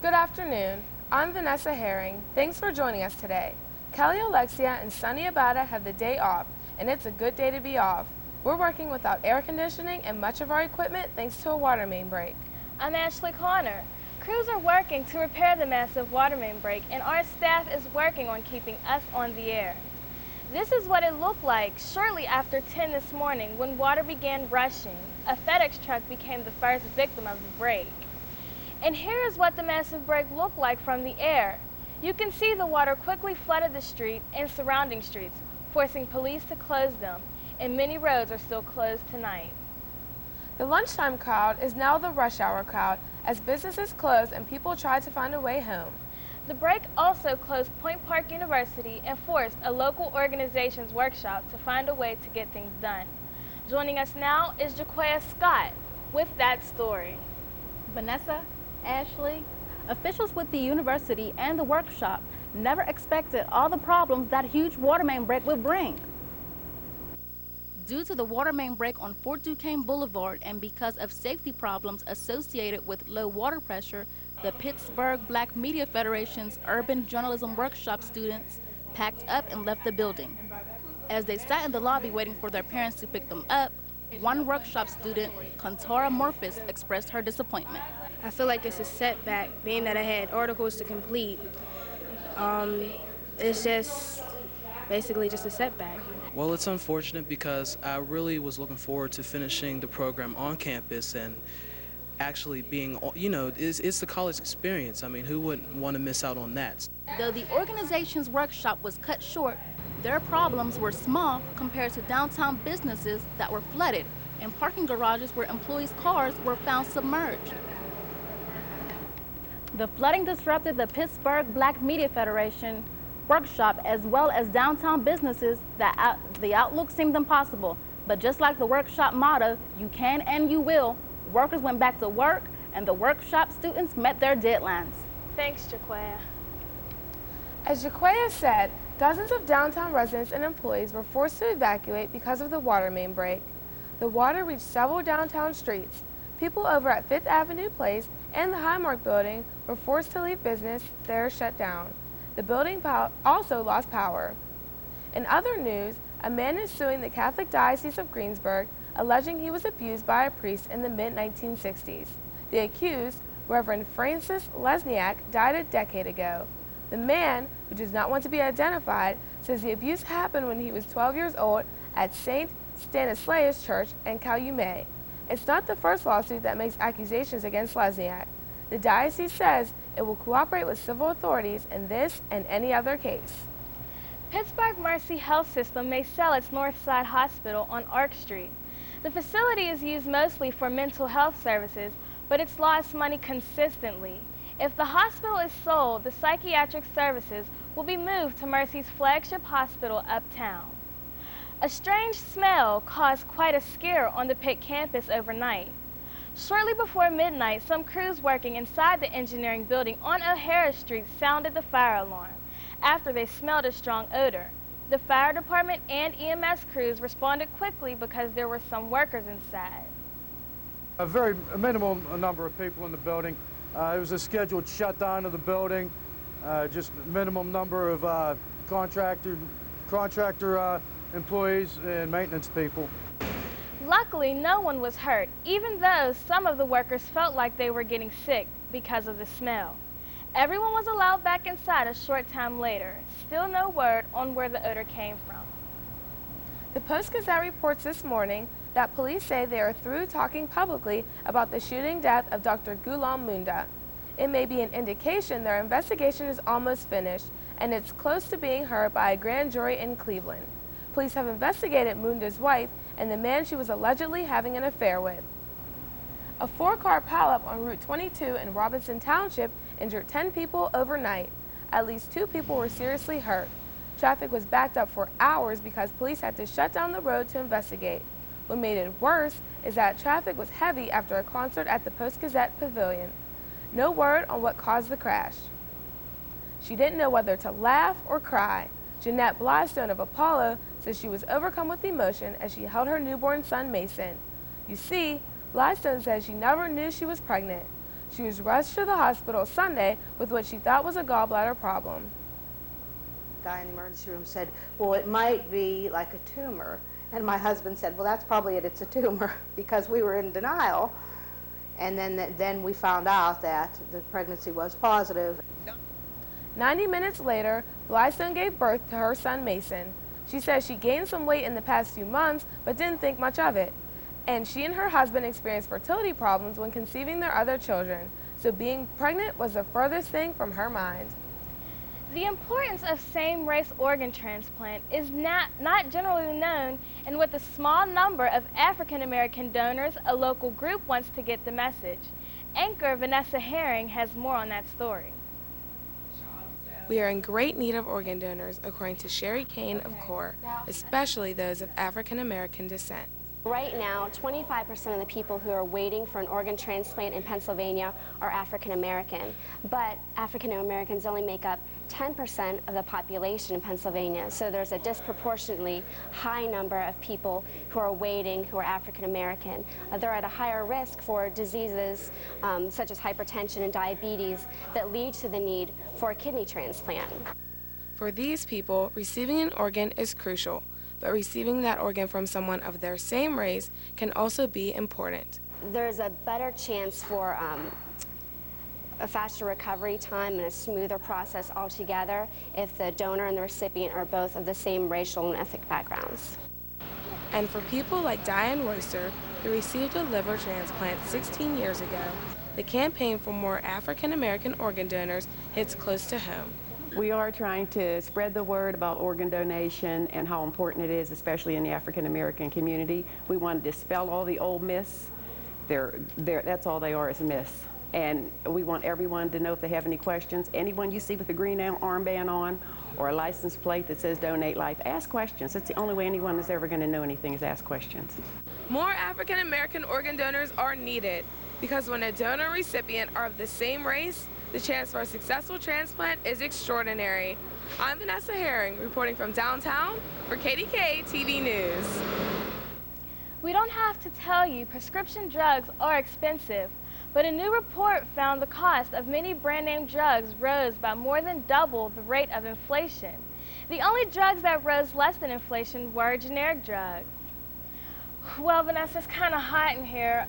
Good afternoon. I'm Vanessa Herring. Thanks for joining us today. Kelly Alexia and Sunny Abada have the day off, and it's a good day to be off. We're working without air conditioning and much of our equipment thanks to a water main break. I'm Ashley Connor. Crews are working to repair the massive water main break, and our staff is working on keeping us on the air. This is what it looked like shortly after 10 this morning when water began rushing. A FedEx truck became the first victim of the break. And here is what the massive break looked like from the air. You can see the water quickly flooded the street and surrounding streets, forcing police to close them, and many roads are still closed tonight. The lunchtime crowd is now the rush hour crowd as businesses close and people try to find a way home. The break also closed Point Park University and forced a local organization's workshop to find a way to get things done. Joining us now is Jaquia Scott with that story. Vanessa, Ashley, officials with the university and the workshop never expected all the problems that huge water main break would bring. Due to the water main break on Fort Duquesne Boulevard and because of safety problems associated with low water pressure, the Pittsburgh Black Media Federation's Urban Journalism Workshop students packed up and left the building. As they sat in the lobby waiting for their parents to pick them up, one workshop student, Contara Morphis, expressed her disappointment. I feel like it's a setback, being that I had articles to complete. It's just basically just a setback. Well, it's unfortunate because I really was looking forward to finishing the program on campus and actually being, it's the college experience. I mean, who wouldn't want to miss out on that? Though the organization's workshop was cut short, their problems were small compared to downtown businesses that were flooded and parking garages where employees' cars were found submerged. The flooding disrupted the Pittsburgh Black Media Federation workshop as well as downtown businesses that the outlook seemed impossible. But just like the workshop motto, you can and you will, workers went back to work and the workshop students met their deadlines. Thanks, Jaquia. As Jaquia said, dozens of downtown residents and employees were forced to evacuate because of the water main break. The water reached several downtown streets. People over at 5th Avenue Place and the Highmark building were forced to leave business there shut down. The building also lost power. In other news, a man is suing the Catholic Diocese of Greensburg, alleging he was abused by a priest in the mid-1960s. The accused, Reverend Francis Lesniak, died a decade ago. The man, who does not want to be identified, says the abuse happened when he was 12 years old at St. Stanislaus Church in Calumet. It's not the first lawsuit that makes accusations against Lesniak. The diocese says it will cooperate with civil authorities in this and any other case. Pittsburgh Mercy Health System may sell its Northside Hospital on Ark Street. The facility is used mostly for mental health services, but it's lost money consistently. If the hospital is sold, the psychiatric services will be moved to Mercy's flagship hospital uptown. A strange smell caused quite a scare on the Pitt campus overnight. Shortly before midnight, some crews working inside the engineering building on O'Hara Street sounded the fire alarm after they smelled a strong odor. The fire department and EMS crews responded quickly because there were some workers inside. A very minimal number of people in the building. It was a scheduled shutdown of the building, just minimum number of contractor employees and maintenance people. Luckily, no one was hurt, even though some of the workers felt like they were getting sick because of the smell. Everyone was allowed back inside a short time later. Still no word on where the odor came from. The Post-Gazette reports this morning that police say they are through talking publicly about the shooting death of Dr. Ghulam Munda. It may be an indication their investigation is almost finished and it's close to being heard by a grand jury in Cleveland. Police have investigated Munda's wife and the man she was allegedly having an affair with. A 4-car pileup on Route 22 in Robinson Township injured 10 people overnight. At least 2 people were seriously hurt. Traffic was backed up for hours because police had to shut down the road to investigate. What made it worse is that traffic was heavy after a concert at the Post-Gazette Pavilion. No word on what caused the crash. She didn't know whether to laugh or cry. Jeanette Blystone of Apollo says she was overcome with emotion as she held her newborn son Mason. You see, Blystone says she never knew she was pregnant. She was rushed to the hospital Sunday with what she thought was a gallbladder problem. The guy in the emergency room said, well, it might be like a tumor. And my husband said, well, that's probably it, it's a tumor, because we were in denial. And then we found out that the pregnancy was positive. 90 minutes later, Blystone gave birth to her son Mason. She says she gained some weight in the past few months, but didn't think much of it. And she and her husband experienced fertility problems when conceiving their other children, so being pregnant was the furthest thing from her mind. The importance of same-race organ transplant is not generally known, and with a small number of African-American donors, a local group wants to get the message. Anchor Vanessa Herring has more on that story. We are in great need of organ donors, according to Sherry Kane of CORE, especially those of African-American descent. Right now, 25% of the people who are waiting for an organ transplant in Pennsylvania are African American, but African Americans only make up 10% of the population in Pennsylvania, so there's a disproportionately high number of people who are waiting who are African American. They're at a higher risk for diseases such as hypertension and diabetes that lead to the need for a kidney transplant. For these people, receiving an organ is crucial, but receiving that organ from someone of their same race can also be important. There's a better chance for a faster recovery time and a smoother process altogether if the donor and the recipient are both of the same racial and ethnic backgrounds. And for people like Diane Royster, who received a liver transplant 16 years ago, the campaign for more African American organ donors hits close to home. We are trying to spread the word about organ donation and how important it is, especially in the African American community. We want to dispel all the old myths. That's all they are, is myths. And we want everyone to know if they have any questions. Anyone you see with a green armband on or a license plate that says Donate Life, ask questions. That's the only way anyone is ever going to know anything, is ask questions. More African American organ donors are needed because when a donor and recipient are of the same race, the chance for a successful transplant is extraordinary. I'm Vanessa Herring, reporting from downtown for KDKA-TV News. We don't have to tell you prescription drugs are expensive, but a new report found the cost of many brand-name drugs rose by more than double the rate of inflation. The only drugs that rose less than inflation were generic drugs. Well, Vanessa, it's kind of hot in here.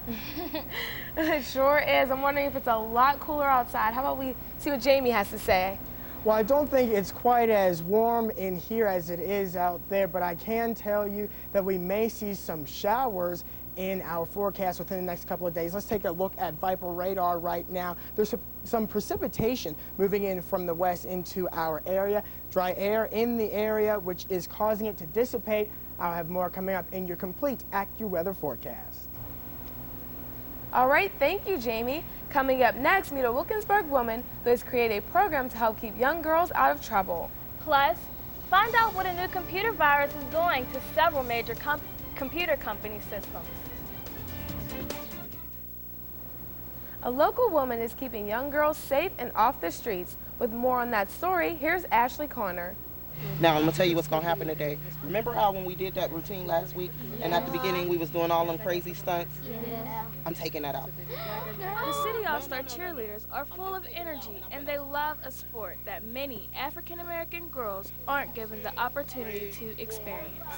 It sure is. I'm wondering if it's a lot cooler outside. How about we see what Jamie has to say? Well, I don't think it's quite as warm in here as it is out there, but I can tell you that we may see some showers in our forecast within the next couple of days. Let's take a look at Viper radar right now. There's some precipitation moving in from the west into our area. Dry air in the area, which is causing it to dissipate. I'll have more coming up in your complete AccuWeather forecast. All right, thank you, Jamie. Coming up next, meet a Wilkinsburg woman who has created a program to help keep young girls out of trouble. Plus, find out what a new computer virus is doing to several major computer company systems. A local woman is keeping young girls safe and off the streets. With more on that story, here's Ashley Corner. Now, I'm going to tell you what's going to happen today. Remember how when we did that routine last week, and at the beginning we was doing all them crazy stunts? Yeah. I'm taking that out. The City All-Star cheerleaders are full of energy, and they love a sport that many African-American girls aren't given the opportunity to experience.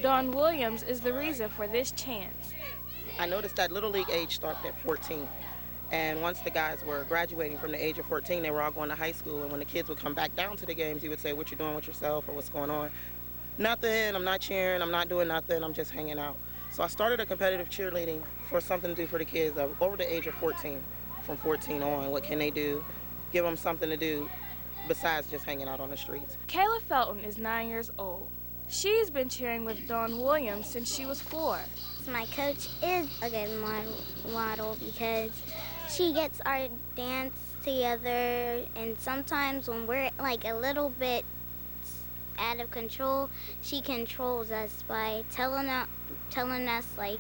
Dawn Williams is the reason for this chance. I noticed that Little League age started at 14. And once the guys were graduating from the age of 14, they were all going to high school. And when the kids would come back down to the games, you would say, what you doing with yourself or what's going on? Nothing, I'm not cheering, I'm not doing nothing, I'm just hanging out. So I started a competitive cheerleading for something to do for the kids over the age of 14. From 14 on, what can they do? Give them something to do besides just hanging out on the streets. Kayla Felton is 9 years old. She's been cheering with Dawn Williams since she was 4. My coach is a good model because she gets our dance together, and sometimes when we're like a little bit out of control, she controls us by telling us like,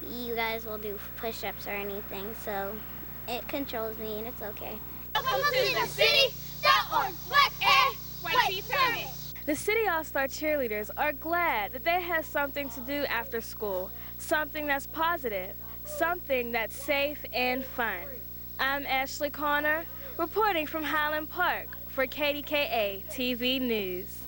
you guys will do push-ups or anything, so it controls me and it's okay. Welcome to the city.org. Black and white determined. The City All-Star cheerleaders are glad that they have something to do after school, something that's positive, something that's safe and fun. I'm Ashley Connor, reporting from Highland Park for KDKA-TV News.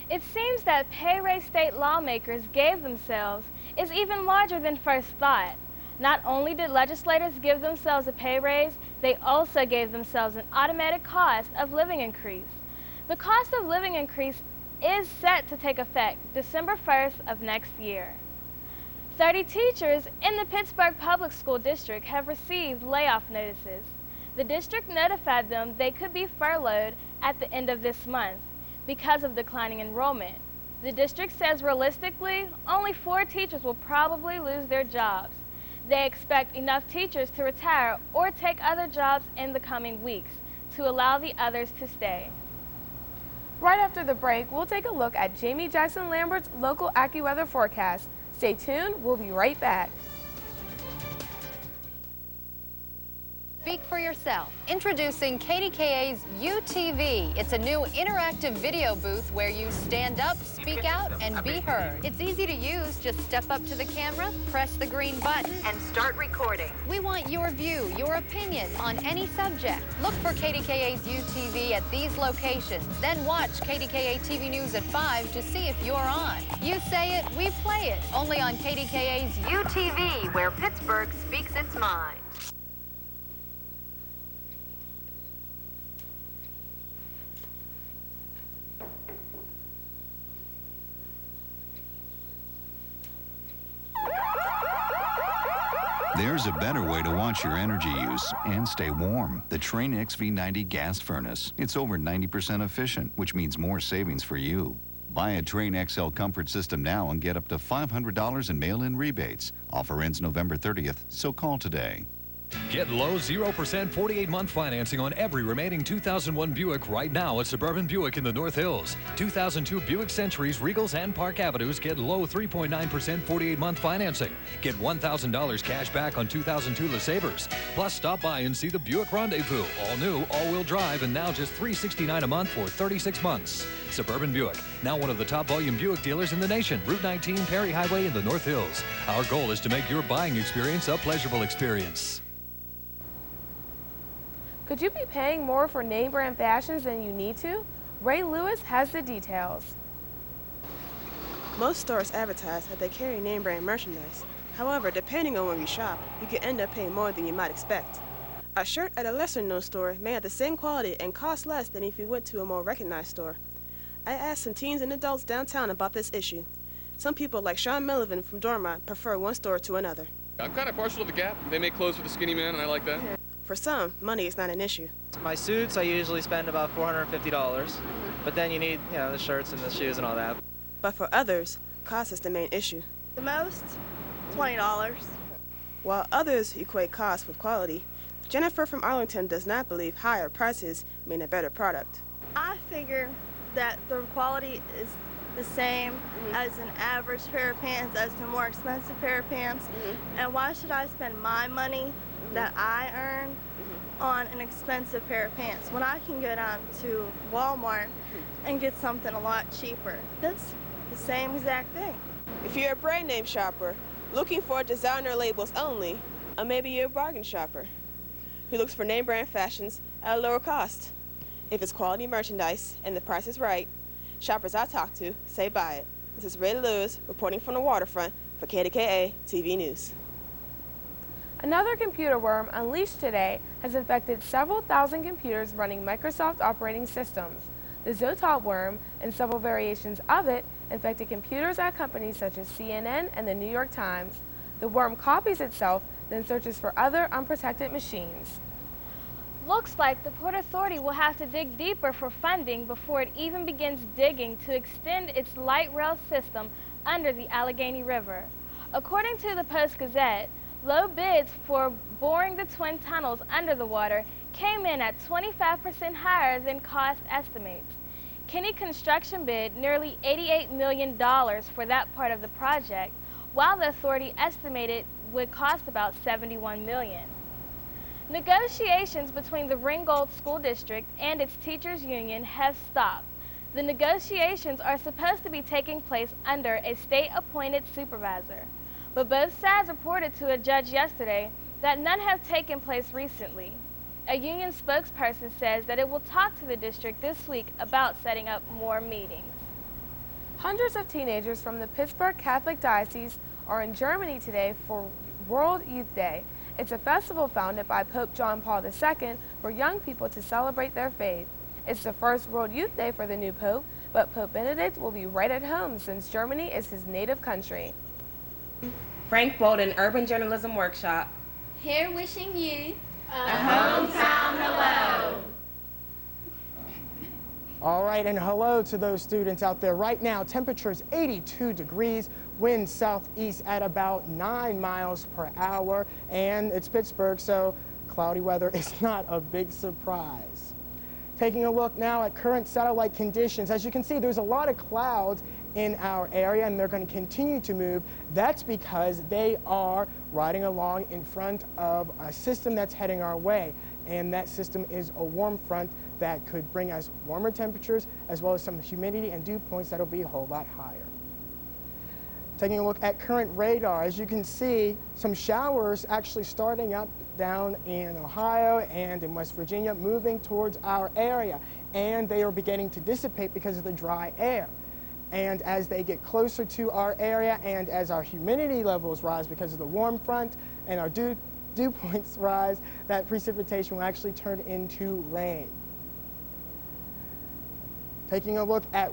It seems that pay raise state lawmakers gave themselves is even larger than first thought. Not only did legislators give themselves a pay raise, they also gave themselves an automatic cost of living increase. The cost of living increase is set to take effect December 1st of next year. 30 teachers in the Pittsburgh Public School District have received layoff notices. The district notified them they could be furloughed at the end of this month because of declining enrollment. The district says realistically, only 4 teachers will probably lose their jobs. They expect enough teachers to retire or take other jobs in the coming weeks to allow the others to stay. Right after the break, we'll take a look at Jamie Jackson Lambert's local AccuWeather forecast. Stay tuned, we'll be right back. Speak for yourself. Introducing KDKA's UTV. It's a new interactive video booth where you stand up, speak out, and be heard. It's easy to use. Just step up to the camera, press the green button, and start recording. We want your view, your opinion on any subject. Look for KDKA's UTV at these locations. Then watch KDKA-TV News at 5 to see if you're on. You say it, we play it. Only on KDKA's UTV, where Pittsburgh speaks its mind. There's a better way to watch your energy use and stay warm. The Train XV90 gas furnace. It's over 90% efficient, which means more savings for you. Buy a Train XL comfort system now and get up to $500 in mail-in rebates. Offer ends November 30th, so call today. Get low 0% 48-month financing on every remaining 2001 Buick right now at Suburban Buick in the North Hills. 2002 Buick Centuries, Regals, and Park Avenues get low 3.9% 48-month financing. Get $1,000 cash back on 2002 LeSabres. Plus, stop by and see the Buick Rendezvous. All new, all-wheel drive, and now just $369 a month for 36 months. Suburban Buick, now one of the top volume Buick dealers in the nation. Route 19, Perry Highway in the North Hills. Our goal is to make your buying experience a pleasurable experience. Could you be paying more for name brand fashions than you need to? Ray Lewis has the details. Most stores advertise that they carry name brand merchandise. However, depending on where you shop, you can end up paying more than you might expect. A shirt at a lesser-known store may have the same quality and cost less than if you went to a more recognized store. I asked some teens and adults downtown about this issue. Some people, like Sean Millivan from Dormont, prefer one store to another. I'm kind of partial to the Gap. They make clothes for the skinny man, and I like that. For some, money is not an issue. My suits, I usually spend about $450, but then you need, the shirts and the shoes and all that. But for others, cost is the main issue. The most, $20. While others equate cost with quality, Jennifer from Arlington does not believe higher prices mean a better product. I figure that the quality is the same as an average pair of pants as the more expensive pair of pants. And why should I spend my money that I earn on an expensive pair of pants when I can go down to Walmart and get something a lot cheaper? That's the same exact thing. If you're a brand name shopper looking for designer labels only, or maybe you're a bargain shopper who looks for name brand fashions at a lower cost. If it's quality merchandise and the price is right, shoppers I talk to say buy it. This is Ray Lewis reporting from the waterfront for KDKA-TV News. Another computer worm unleashed today has infected several thousand computers running Microsoft operating systems. The Zotop worm and several variations of it infected computers at companies such as CNN and the New York Times. The worm copies itself, then searches for other unprotected machines. Looks like the Port Authority will have to dig deeper for funding before it even begins digging to extend its light rail system under the Allegheny River. According to the Post-Gazette, low bids for boring the twin tunnels under the water came in at 25% higher than cost estimates. Kinney Construction bid nearly $88 million for that part of the project, while the authority estimated would cost about $71 million. Negotiations between the Ringgold School District and its teachers' union have stopped. The negotiations are supposed to be taking place under a state-appointed supervisor. But both sides reported to a judge yesterday that none have taken place recently. A union spokesperson says that it will talk to the district this week about setting up more meetings. Hundreds of teenagers from the Pittsburgh Catholic Diocese are in Germany today for World Youth Day. It's a festival founded by Pope John Paul II for young people to celebrate their faith. It's the first World Youth Day for the new Pope, but Pope Benedict will be right at home since Germany is his native country. Frank Bolden Urban Journalism Workshop. Here wishing you a hometown hello. All right, and hello to those students out there. Right now, temperature's 82 degrees, wind southeast at about 9 miles per hour, and it's Pittsburgh, so cloudy weather is not a big surprise. Taking a look now at current satellite conditions, as you can see, there's a lot of clouds in our area, and they're going to continue to move. That's because they are riding along in front of a system that's heading our way, and that system is a warm front that could bring us warmer temperatures as well as some humidity and dew points that'll be a whole lot higher. Taking a look at current radar, as you can see, some showers actually starting up down in Ohio and in West Virginia, moving towards our area, and they are beginning to dissipate because of the dry air. And as they get closer to our area and as our humidity levels rise because of the warm front and our dew points rise, that precipitation will actually turn into rain. Taking a look at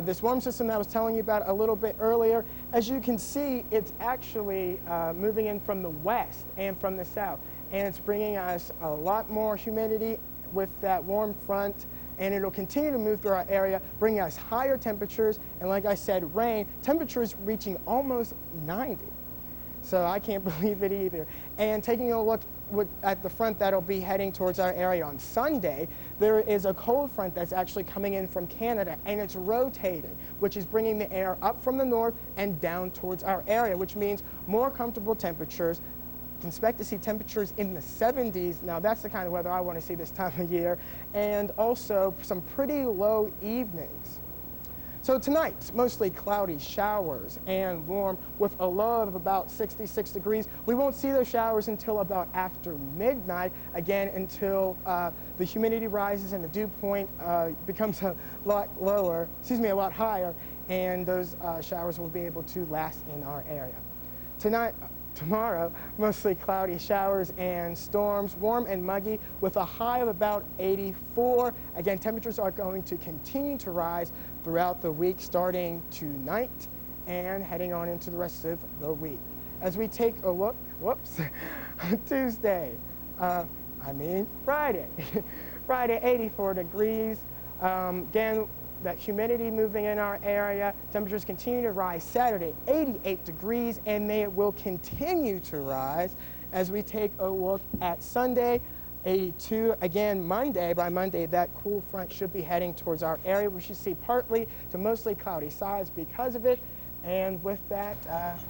this warm system that I was telling you about a little bit earlier, as you can see, it's actually moving in from the west and from the south, and it's bringing us a lot more humidity with that warm front, and it'll continue to move through our area, bringing us higher temperatures, and like I said, rain, temperatures reaching almost 90. So I can't believe it either. And taking a look at the front that'll be heading towards our area on Sunday, there is a cold front that's actually coming in from Canada, and it's rotating, which is bringing the air up from the north and down towards our area, which means more comfortable temperatures. Can expect to see temperatures in the 70s. Now that's the kind of weather I want to see this time of year, and also some pretty low evenings. So tonight, mostly cloudy showers and warm with a low of about 66 degrees. We won't see those showers until about after midnight, again until the humidity rises and the dew point becomes a lot higher, and those showers will be able to last in our area. Tomorrow, mostly cloudy showers and storms, warm and muggy with a high of about 84. Again, temperatures are going to continue to rise throughout the week, starting tonight and heading on into the rest of the week. As we take a look, Friday. Friday, 84 degrees. Again, that humidity moving in our area. Temperatures continue to rise. Saturday, 88 degrees, and they will continue to rise as we take a look at Sunday, 82. Again, by Monday, that cool front should be heading towards our area. We should see partly to mostly cloudy skies because of it. And with that,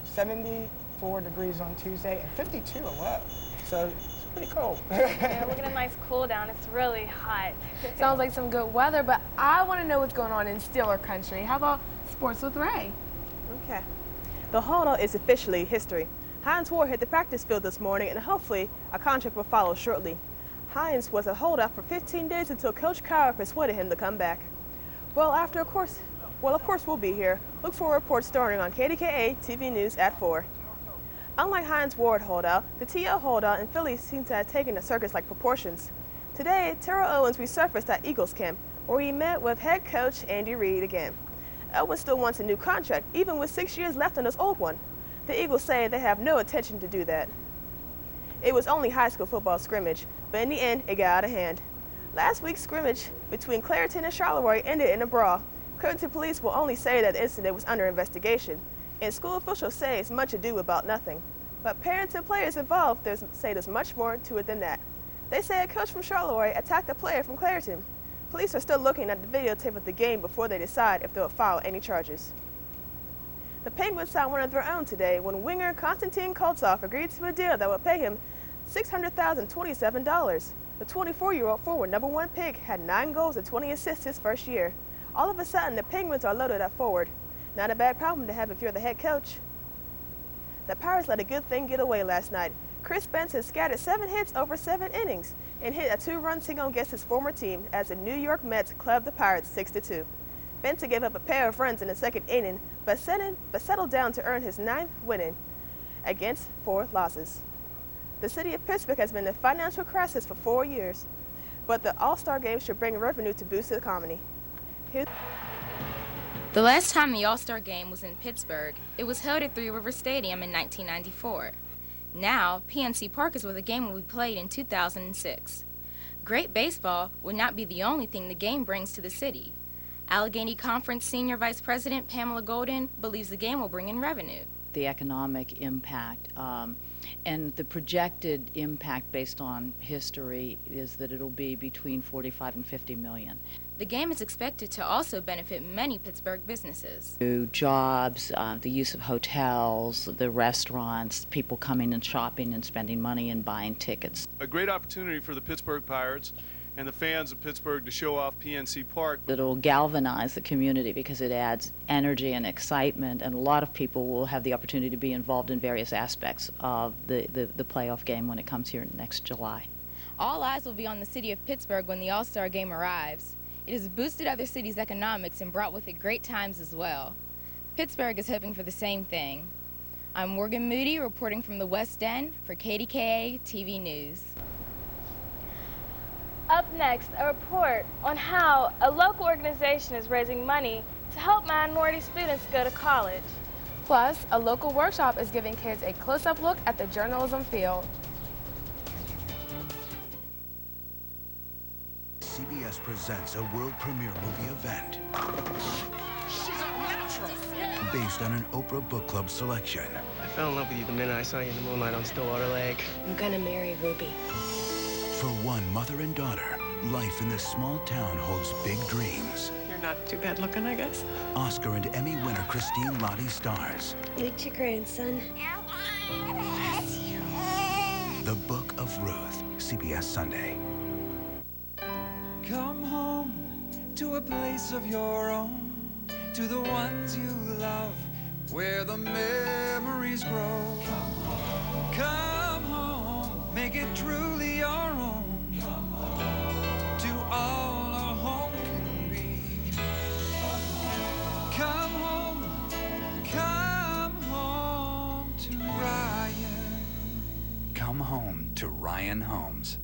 74 degrees on Tuesday and 52 a low. So it's pretty cold. Yeah, we're getting a nice cool down. It's really hot. Sounds like some good weather, but I want to know what's going on in Steeler country. How about sports with Ray? Okay. The holdout is officially history. Hines Ward hit the practice field this morning, and hopefully a contract will follow shortly. Hines was a holdout for 15 days until Coach Cowher persuaded him to come back. Of course, we'll be here. Look for a report starting on KDKA-TV News at 4. Unlike Hines Ward holdout, the TL holdout in Philly seems to have taken the circus-like proportions. Today, Terrell Owens resurfaced at Eagles camp, where he met with head coach Andy Reid again. Owens still wants a new contract, even with 6 years left on his old one. The Eagles say they have no intention to do that. It was only high school football scrimmage, but in the end, it got out of hand. Last week's scrimmage between Clairton and Charleroi ended in a brawl. Clairton police will only say that the incident was under investigation, and school officials say it's much ado about nothing. But parents and players involved say there's much more to it than that. They say a coach from Charleroi attacked a player from Clairton. Police are still looking at the videotape of the game before they decide if they'll file any charges. The Penguins signed one of their own today when winger Konstantin Koltsov agreed to a deal that would pay him $600,027. The 24-year-old forward #1 pick had 9 goals and 20 assists his first year. All of a sudden, the Penguins are loaded at forward. Not a bad problem to have if you're the head coach. The Pirates let a good thing get away last night. Chris Benson scattered 7 hits over 7 innings and hit a 2-run single against his former team as the New York Mets clubbed the Pirates 6-2. Benson gave up a pair of runs in the 2nd inning, but settled down to earn his 9th winning against 4 losses. The city of Pittsburgh has been in a financial crisis for 4 years, but the All-Star Game should bring revenue to boost the economy. The last time the All-Star Game was in Pittsburgh, it was held at Three Rivers Stadium in 1994. Now, PNC Park is where the game will be played in 2006. Great baseball would not be the only thing the game brings to the city. Allegheny Conference Senior Vice President Pamela Golden believes the game will bring in revenue. The economic impact and the projected impact based on history is that it'll be between 45 and 50 million. The game is expected to also benefit many Pittsburgh businesses. Jobs, the use of hotels, the restaurants, people coming and shopping and spending money and buying tickets. A great opportunity for the Pittsburgh Pirates and the fans of Pittsburgh to show off PNC Park. It'll galvanize the community because it adds energy and excitement, and a lot of people will have the opportunity to be involved in various aspects of the playoff game when it comes here next July. All eyes will be on the city of Pittsburgh when the All-Star Game arrives. It has boosted other cities' economics and brought with it great times as well. Pittsburgh is hoping for the same thing. I'm Morgan Moody reporting from the West End for KDKA-TV News. Up next, a report on how a local organization is raising money to help minority students go to college. Plus, a local workshop is giving kids a close-up look at the journalism field. CBS presents a world premiere movie event based on an Oprah Book Club selection. I fell in love with you the minute I saw you in the moonlight on Stillwater Lake. I'm gonna marry Ruby. For one mother and daughter, life in this small town holds big dreams. You're not too bad looking, I guess. Oscar and Emmy winner Christine Lottie stars. Meet your grandson. The Book of Ruth, CBS Sunday. Come home to a place of your own, to the ones you love, where the memories grow. Come home, make it truly your own, to all a home can be. Come home to Ryan. Come home to Ryan Homes.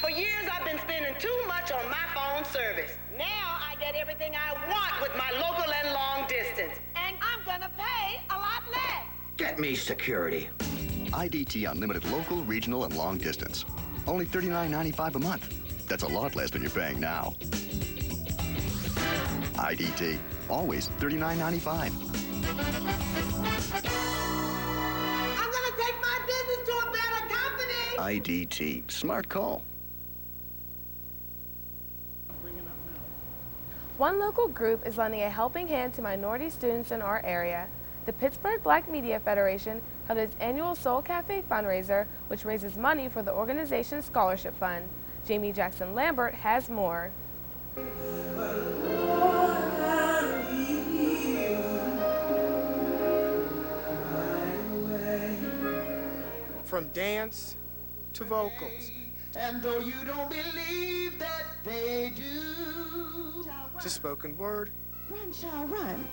For years, I've been spending too much on my phone service. Now I get everything I want with my local and long distance. And I'm gonna pay a lot less. Get me security. IDT Unlimited Local, Regional, and Long Distance. Only $39.95 a month. That's a lot less than you're paying now. IDT. Always $39.95. I'm gonna take my business to a better company. IDT. Smart call. One local group is lending a helping hand to minority students in our area. The Pittsburgh Black Media Federation held its annual Soul Cafe fundraiser, which raises money for the organization's scholarship fund. Jamie Jackson Lambert has more. From dance to vocals. And though you don't believe that they do, to spoken word. run, child, run.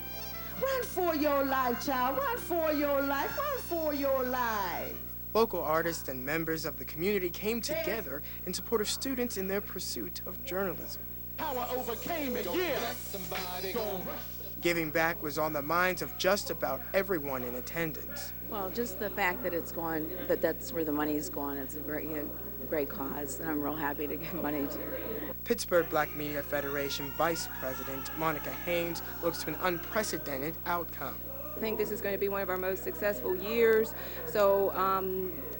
Run for your life, child. Run for your life. Run for your life. Local artists and members of the community came together in support of students in their pursuit of journalism. Power overcame it, yeah. Giving back was on the minds of just about everyone in attendance. Well, just the fact that it's gone, that's where the money's gone, it's a great cause, and I'm real happy to give money to. Pittsburgh Black Media Federation Vice President Monica Haynes looks to an unprecedented outcome. I think this is going to be one of our most successful years, so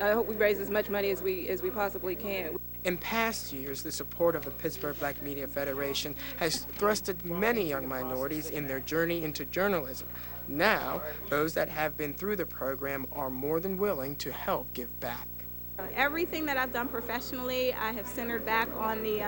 I hope we raise as much money as we possibly can. In past years, the support of the Pittsburgh Black Media Federation has thrusted many young minorities in their journey into journalism. Now, those that have been through the program are more than willing to help give back. Everything that I've done professionally, I have centered back on the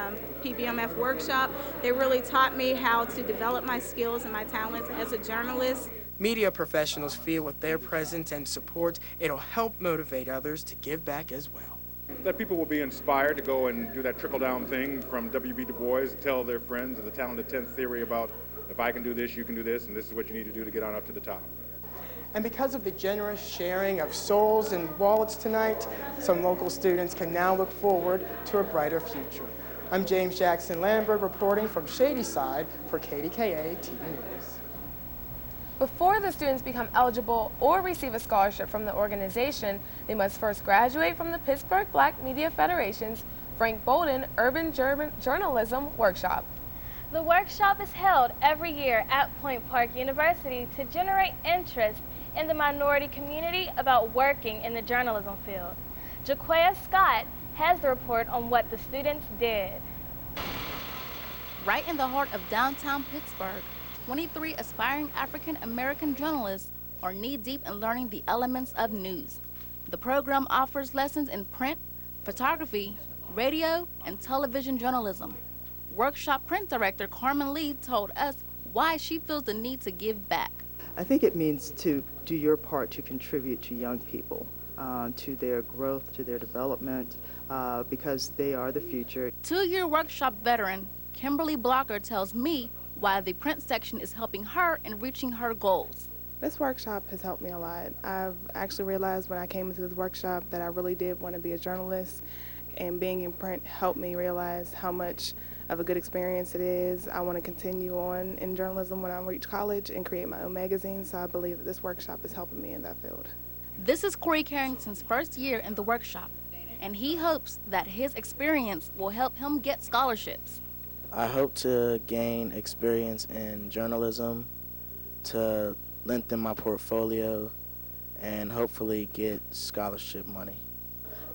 PBMF workshop. They really taught me how to develop my skills and my talents as a journalist. Media professionals feel with their presence and support, it'll help motivate others to give back as well. That people will be inspired to go and do that trickle-down thing from W.B. Du Bois, tell their friends of the talented 10th theory about if I can do this, you can do this, and this is what you need to do to get on up to the top. And because of the generous sharing of souls and wallets tonight, some local students can now look forward to a brighter future. I'm James Jackson Lambert reporting from Shadyside for KDKA-TV News. Before the students become eligible or receive a scholarship from the organization, they must first graduate from the Pittsburgh Black Media Federation's Frank Bolden Urban Journalism Workshop. The workshop is held every year at Point Park University to generate interest in the minority community about working in the journalism field. Jaquea Scott has the report on what the students did. Right in the heart of downtown Pittsburgh, 23 aspiring African-American journalists are knee-deep in learning the elements of news. The program offers lessons in print, photography, radio, and television journalism. Workshop print director Carmen Lee told us why she feels the need to give back. I think it means to do your part to contribute to young people, to their growth, to their development, because they are the future. Two-year workshop veteran Kimberly Blocker tells me why the print section is helping her in reaching her goals. This workshop has helped me a lot. I've actually realized when I came into this workshop that I really did want to be a journalist, and being in print helped me realize how much of a good experience it is. I want to continue on in journalism when I reach college and create my own magazine, so I believe that this workshop is helping me in that field. This is Corey Carrington's first year in the workshop, and he hopes that his experience will help him get scholarships. I hope to gain experience in journalism, to lengthen my portfolio, and hopefully get scholarship money.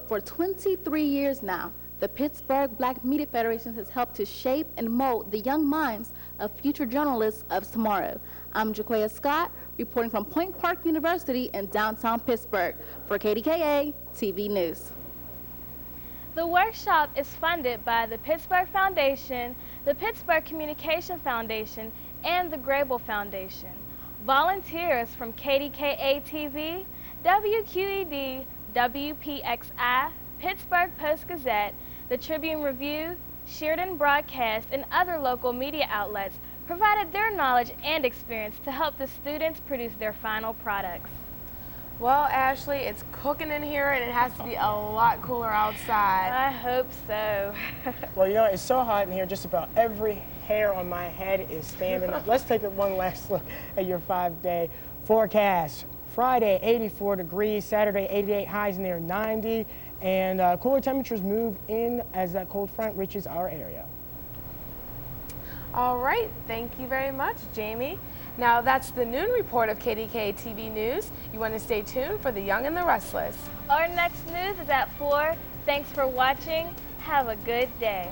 For 23 years now, the Pittsburgh Black Media Federation has helped to shape and mold the young minds of future journalists of tomorrow. I'm Jaquea Scott, reporting from Point Park University in downtown Pittsburgh for KDKA-TV News. The workshop is funded by the Pittsburgh Foundation, the Pittsburgh Communication Foundation, and the Grable Foundation. Volunteers from KDKA-TV, WQED, WPXI, Pittsburgh Post-Gazette, the Tribune Review, Sheridan Broadcast, and other local media outlets provided their knowledge and experience to help the students produce their final products. Well, Ashley, it's cooking in here and it has to be a lot cooler outside. I hope so. Well, you know, it's so hot in here, just about every hair on my head is standing up. Let's take one last look at your 5-day forecast. Friday, 84 degrees, Saturday, 88, highs near 90, and cooler temperatures move in as that cold front reaches our area. All right, thank you very much, Jamie. Now that's the noon report of KDKA-TV News. You want to stay tuned for the Young and the Restless. Our next news is at 4. Thanks for watching. Have a good day.